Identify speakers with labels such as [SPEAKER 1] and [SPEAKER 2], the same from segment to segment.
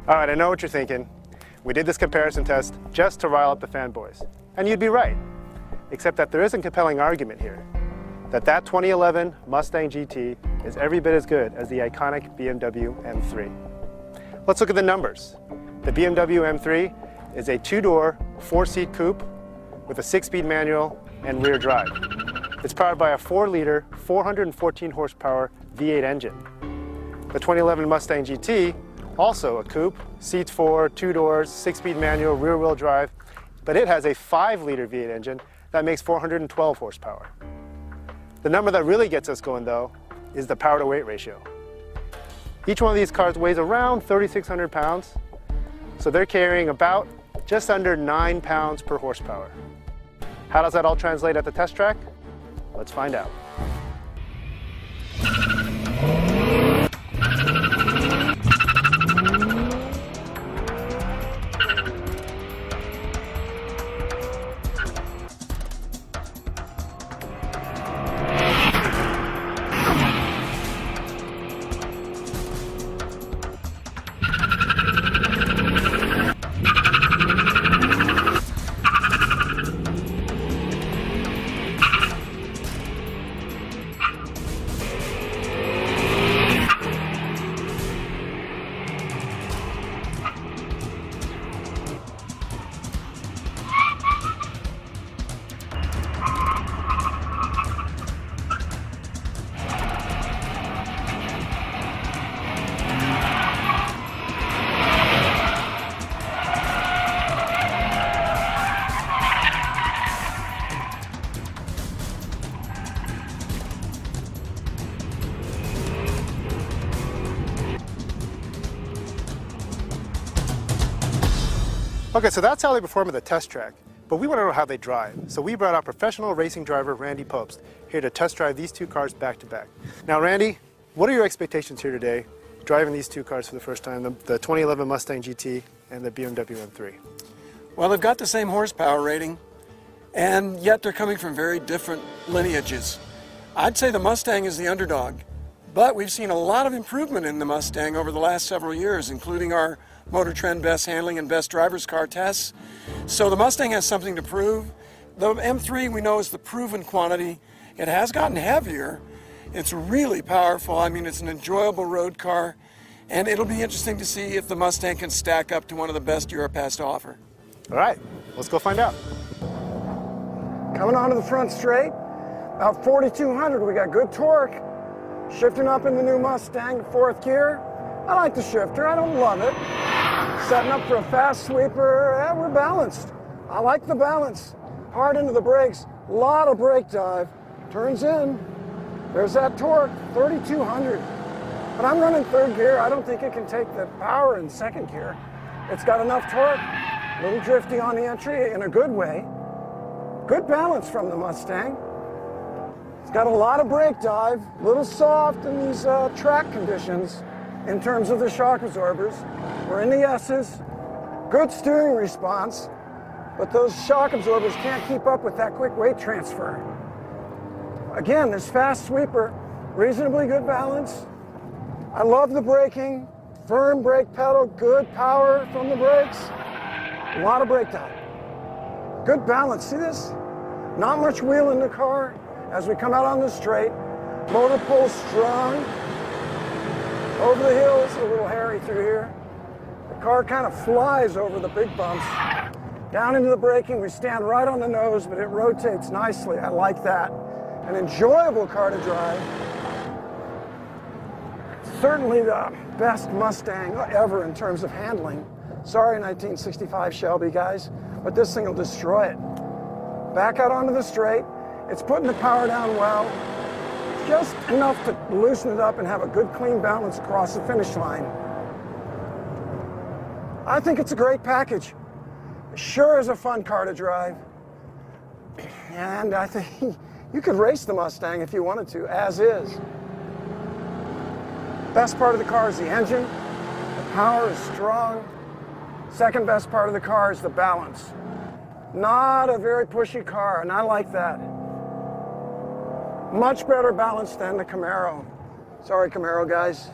[SPEAKER 1] All right, I know what you're thinking. We did this comparison test just to rile up the fanboys. And you'd be right, except that there is a compelling argument here, that 2011 Mustang GT is every bit as good as the iconic BMW M3. Let's look at the numbers. The BMW M3 is a two-door, four-seat coupe with a six-speed manual and rear drive. It's powered by a 4-liter, 414 horsepower V8 engine. The 2011 Mustang GT, also a coupe, seats 4, two doors, six-speed manual, rear-wheel drive, but it has a 5-liter V8 engine that makes 412 horsepower. The number that really gets us going, though, is the power-to-weight ratio. Each one of these cars weighs around 3,600 pounds, so they're carrying about just under 9 pounds per horsepower. How does that all translate at the test track? Let's find out. Okay, so that's how they perform at the test track, but we want to know how they drive. So we brought out professional racing driver Randy Popst here to test drive these two cars back to back. Now Randy, what are your expectations here today, driving these two cars for the first time, the 2011 Mustang GT and the BMW M3?
[SPEAKER 2] Well, they've got the same horsepower rating, and yet they're coming from very different lineages. I'd say the Mustang is the underdog, but we've seen a lot of improvement in the Mustang over the last several years, including our Motortrend best handling and best driver's car tests. So the Mustang has something to prove. The M3 we know is the proven quantity. It has gotten heavier. It's really powerful. I mean, it's an enjoyable road car, and it'll be interesting to see if the Mustang can stack up to one of the best Europe has to offer.
[SPEAKER 1] All right, let's go find out.
[SPEAKER 3] Coming onto the front straight, about 4,200, we got good torque. Shifting up in the new Mustang, fourth gear. I like the shifter, I don't love it. Setting up for a fast sweeper, we're balanced. I like the balance. Hard into the brakes, a lot of brake dive. Turns in, there's that torque, 3,200. But I'm running third gear, I don't think it can take the power in second gear. It's got enough torque, a little drifty on the entry in a good way. Good balance from the Mustang. It's got a lot of brake dive, a little soft in these track conditions. In terms of the shock absorbers, we're in the S's, good steering response, but those shock absorbers can't keep up with that quick weight transfer. Again, this fast sweeper, reasonably good balance. I love the braking, firm brake pedal, good power from the brakes, a lot of brake dive. Good balance, see this? Not much wheel in the car as we come out on the straight. Motor pull strong. Over the hills, a little hairy through here. The car kind of flies over the big bumps. Down into the braking, we stand right on the nose, but it rotates nicely. I like that. An enjoyable car to drive. Certainly the best Mustang ever in terms of handling. Sorry, 1965 Shelby, guys, but this thing will destroy it. Back out onto the straight. It's putting the power down well. Just enough to loosen it up and have a good clean balance across the finish line. I think it's a great package. Sure is a fun car to drive. And I think you could race the Mustang if you wanted to, as is. Best part of the car is the engine. The power is strong. Second best part of the car is the balance. Not a very pushy car, and I like that. Much better balance than the Camaro. Sorry, Camaro guys.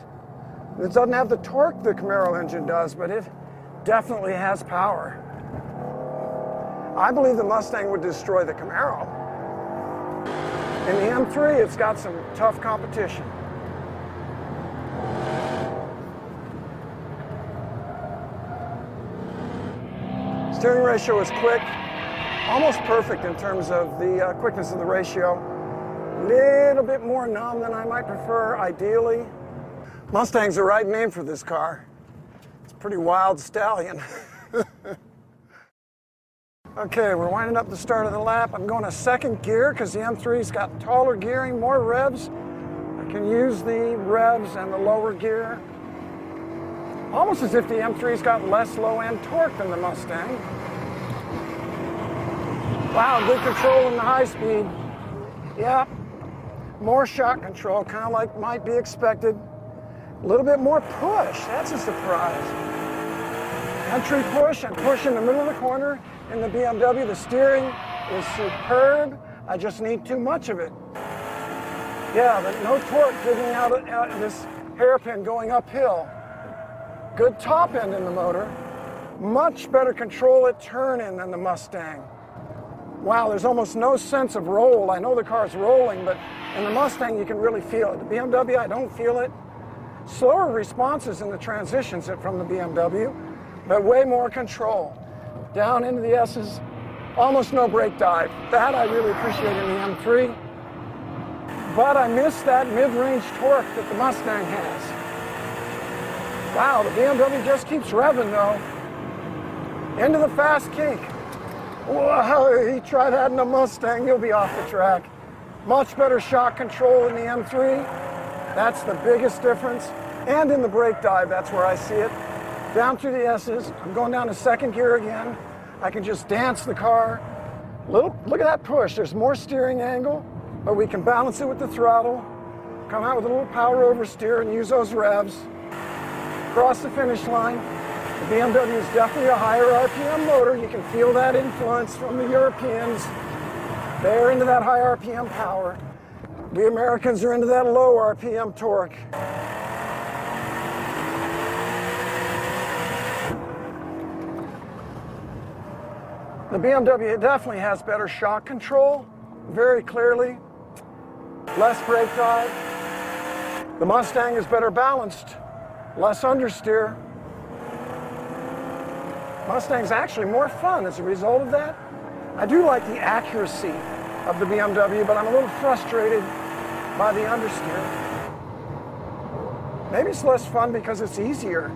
[SPEAKER 3] It doesn't have the torque the Camaro engine does, but it definitely has power. I believe the Mustang would destroy the Camaro. In the M3, it's got some tough competition. Steering ratio is quick, almost perfect in terms of the quickness of the ratio. Little bit more numb than I might prefer, ideally. Mustang's the right name for this car. It's a pretty wild stallion. Okay, we're winding up the start of the lap. I'm going to second gear because the M3's got taller gearing, more revs. I can use the revs and the lower gear. Almost as if the M3's got less low-end torque than the Mustang. Wow, good control in the high speed. Yep, more shock control, kind of like might be expected. A little bit more push, that's a surprise. Entry push and push in the middle of the corner. In the BMW, the steering is superb. I just need too much of it. Yeah, but no torque digging out of this hairpin going uphill. Good top end in the motor. Much better control at turn-in than the Mustang. Wow, there's almost no sense of roll. I know the car's rolling, but in the Mustang you can really feel it. The BMW, I don't feel it. Slower responses in the transitions from the BMW, but way more control. Down into the S's, almost no brake dive. That I really appreciate in the M3. But I miss that mid-range torque that the Mustang has. Wow, the BMW just keeps revving though. Into the fast kink. Wow, you try that in a Mustang, you'll be off the track. Much better shock control in the M3. That's the biggest difference. And in the brake dive, that's where I see it. Down through the S's, I'm going down to second gear again. I can just dance the car. Look at that push, there's more steering angle, but we can balance it with the throttle. Come out with a little power oversteer and use those revs. Cross the finish line. The BMW is definitely a higher RPM motor. You can feel that influence from the Europeans. They're into that high RPM power. We Americans are into that low RPM torque. The BMW definitely has better shock control, very clearly. Less brake dive. The Mustang is better balanced, less understeer. Mustang's actually more fun as a result of that. I do like the accuracy of the BMW, but I'm a little frustrated by the understeer. Maybe it's less fun because it's easier.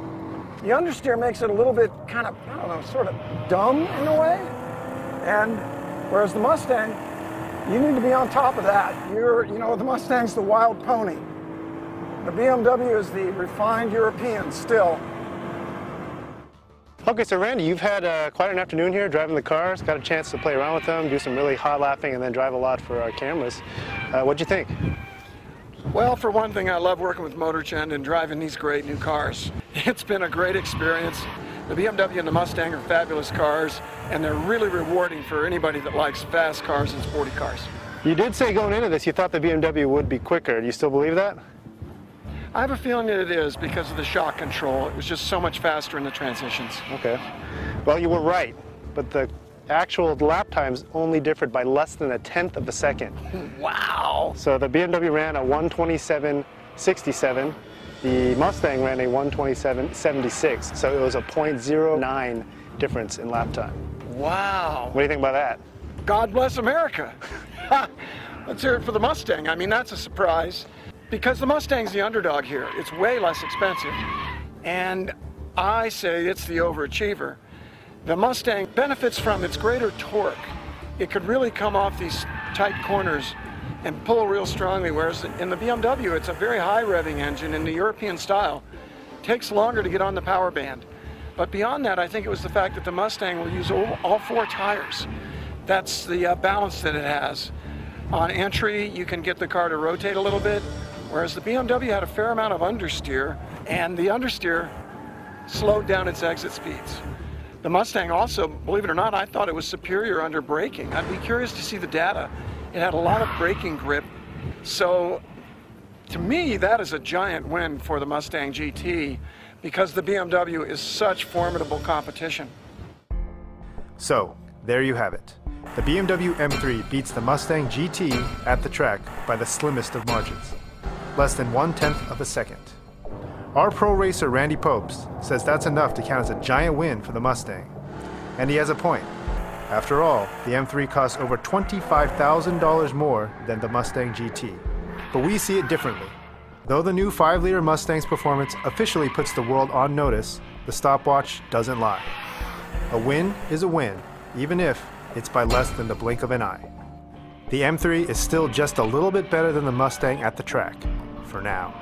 [SPEAKER 3] The understeer makes it a little bit kind of, I don't know, sort of dumb in a way. And whereas the Mustang, you need to be on top of that. The Mustang's the wild pony. The BMW is the refined European still.
[SPEAKER 1] Okay, so Randy, you've had quite an afternoon here driving the cars, got a chance to play around with them, do some really hot lapping, and then drive a lot for our cameras. What'd you think?
[SPEAKER 2] Well, for one thing, I love working with Motortrend and driving these great new cars. It's been a great experience. The BMW and the Mustang are fabulous cars, and they're really rewarding for anybody that likes fast cars and sporty cars.
[SPEAKER 1] You did say going into this you thought the BMW would be quicker. Do you still believe that?
[SPEAKER 2] I have a feeling that it is because of the shock control. It was just so much faster in the transitions. Okay.
[SPEAKER 1] Well, you were right, but the actual lap times only differed by less than 1/10 of a second.
[SPEAKER 2] Wow!
[SPEAKER 1] So the BMW ran a 1:27.67. The Mustang ran a 1:27.76, so it was a 0.09 difference in lap time.
[SPEAKER 2] Wow!
[SPEAKER 1] What do you think about that?
[SPEAKER 2] God bless America! Let's hear it for the Mustang. I mean, that's a surprise. Because the Mustang's the underdog here. It's way less expensive. And I say it's the overachiever. The Mustang benefits from its greater torque. It could really come off these tight corners and pull real strongly, whereas in the BMW, it's a very high revving engine in the European style. It takes longer to get on the power band. But beyond that, I think it was the fact that the Mustang will use all 4 tires. That's the balance that it has. On entry, you can get the car to rotate a little bit, whereas the BMW had a fair amount of understeer, and the understeer slowed down its exit speeds. The Mustang also, believe it or not, I thought it was superior under braking. I'd be curious to see the data. It had a lot of braking grip, so To me, that is a giant win for the Mustang GT because the BMW is such formidable competition.
[SPEAKER 1] So, there you have it. The BMW M3 beats the Mustang GT at the track by the slimmest of margins, less than 1/10 of a second. Our pro racer Randy Popes says that's enough to count as a giant win for the Mustang. And he has a point. After all, the M3 costs over $25,000 more than the Mustang GT. But we see it differently. Though the new 5-liter Mustang's performance officially puts the world on notice, the stopwatch doesn't lie. A win is a win, even if it's by less than the blink of an eye. The M3 is still just a little bit better than the Mustang at the track, for now.